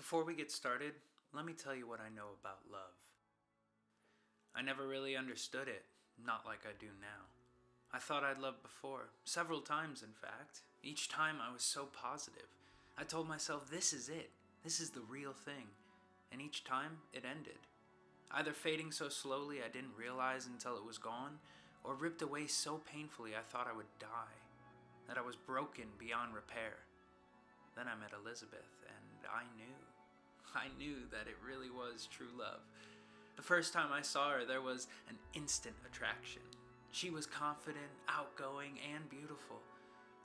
Before we get started, let me tell you what I know about love. I never really understood it, not like I do now. I thought I'd loved before, several times in fact. Each time I was so positive. I told myself, this is it, this is the real thing. And each time it ended. Either fading so slowly I didn't realize until it was gone, or ripped away so painfully I thought I would die, that I was broken beyond repair. Then I met Elizabeth, and I knew that it really was true love. The first time I saw her, there was an instant attraction. She was confident, outgoing, and beautiful.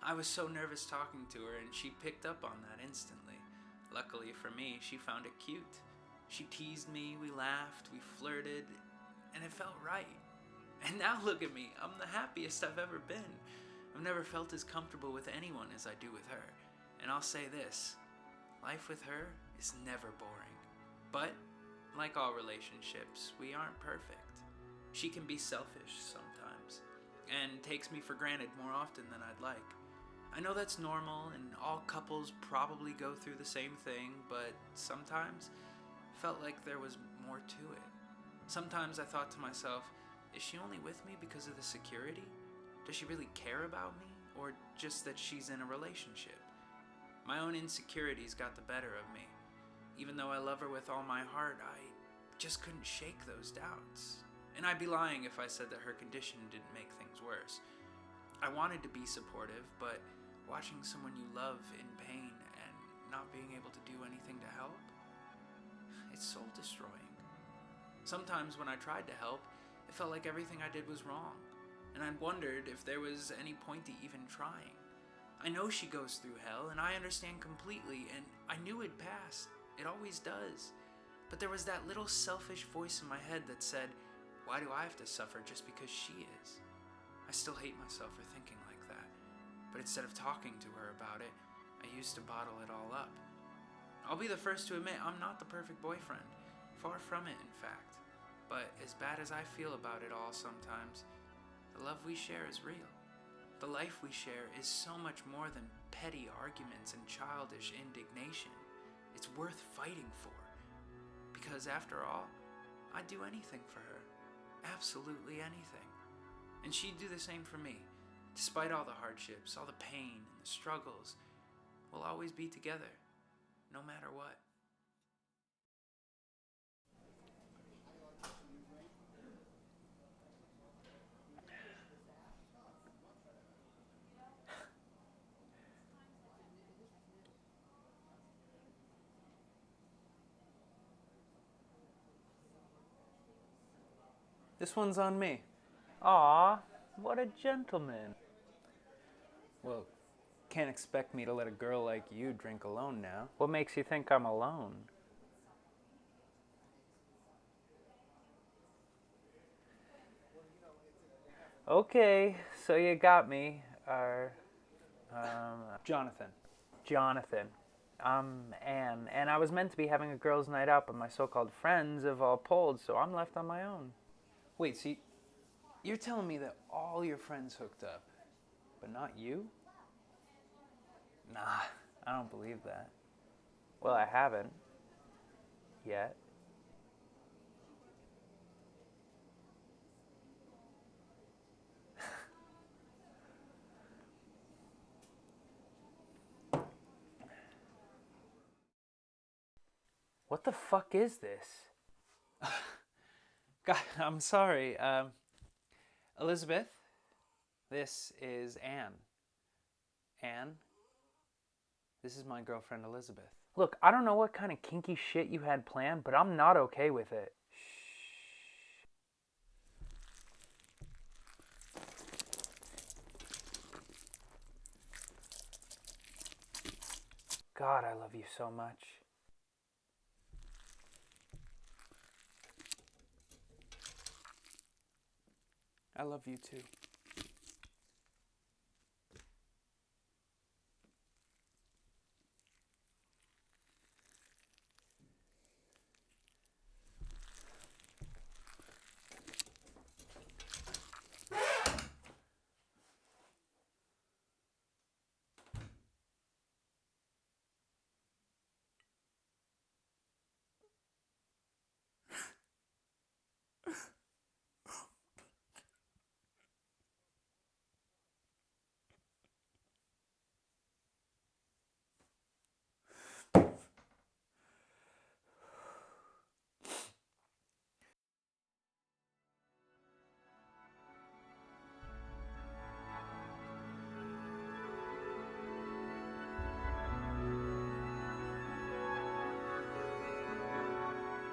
I was so nervous talking to her, and she picked up on that instantly. Luckily for me, she found it cute. She teased me, we laughed, we flirted, and it felt right. And now look at me, I'm the happiest I've ever been. I've never felt as comfortable with anyone as I do with her. And I'll say this, life with her is never boring. But, like all relationships, we aren't perfect. She can be selfish sometimes, and takes me for granted more often than I'd like. I know that's normal, and all couples probably go through the same thing, but sometimes it felt like there was more to it. Sometimes I thought to myself, is she only with me because of the security? Does she really care about me, or just that she's in a relationship? My own insecurities got the better of me. Even though I love her with all my heart, I just couldn't shake those doubts. And I'd be lying if I said that her condition didn't make things worse. I wanted to be supportive, but watching someone you love in pain and not being able to do anything to help, it's soul destroying. Sometimes when I tried to help, it felt like everything I did was wrong, and I wondered if there was any point to even trying. I know she goes through hell, and I understand completely, and I knew it'd pass. It always does. But there was that little selfish voice in my head that said, why do I have to suffer just because she is? I still hate myself for thinking like that. But instead of talking to her about it, I used to bottle it all up. I'll be the first to admit I'm not the perfect boyfriend. Far from it, in fact. But as bad as I feel about it all sometimes, the love we share is real. The life we share is so much more than petty arguments and childish indignation. It's worth fighting for. Because after all, I'd do anything for her. Absolutely anything. And she'd do the same for me. Despite all the hardships, all the pain and the struggles, we'll always be together, no matter what. This one's on me. Aw, what a gentleman. Well, can't expect me to let a girl like you drink alone now. What makes you think I'm alone? Okay, so you got me. Jonathan. Jonathan. I'm Anne, and I was meant to be having a girls' night out, but my so-called friends have all pulled, so I'm left on my own. Wait, see, you're telling me that all your friends hooked up, but not you? Nah, I don't believe that. Well, I haven't. Yet. What the fuck is this? God, I'm sorry. Elizabeth, this is Anne. Anne, this is my girlfriend Elizabeth. Look, I don't know what kind of kinky shit you had planned, but I'm not okay with it. God, I love you so much. I love you too.